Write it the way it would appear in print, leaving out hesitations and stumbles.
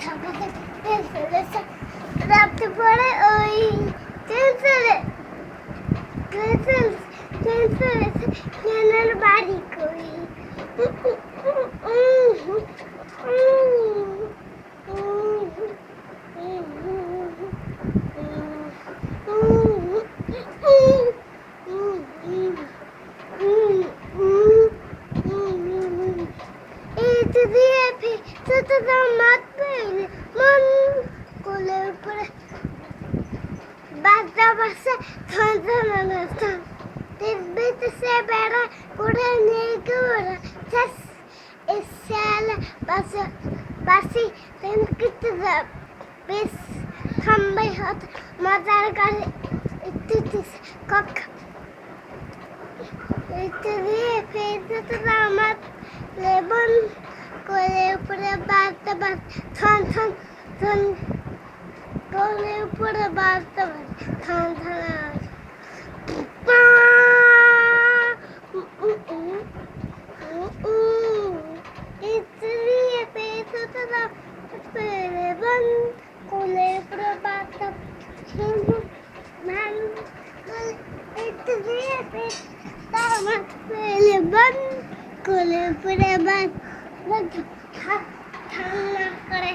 ঠাকুরকে রাখতে পারে ওই টেনশনে টেনশনের বাড়ি করি কোলের উপরে বাচ্চা বাচ্চা বেঁচেছে বেড়া করে নেই করে এসে বাসি কিন্তু বেশ থাম্বাই হত মজার গাড়ি একটু কক একটু দিয়ে ফেলতে আমার লেবন করে উপরে বাচ্চা বাচ্চা থান থান থান কোলের উপরে বাচ্চা বাচ্চা থান থান Kulit pura ban, ঠান্ডা করে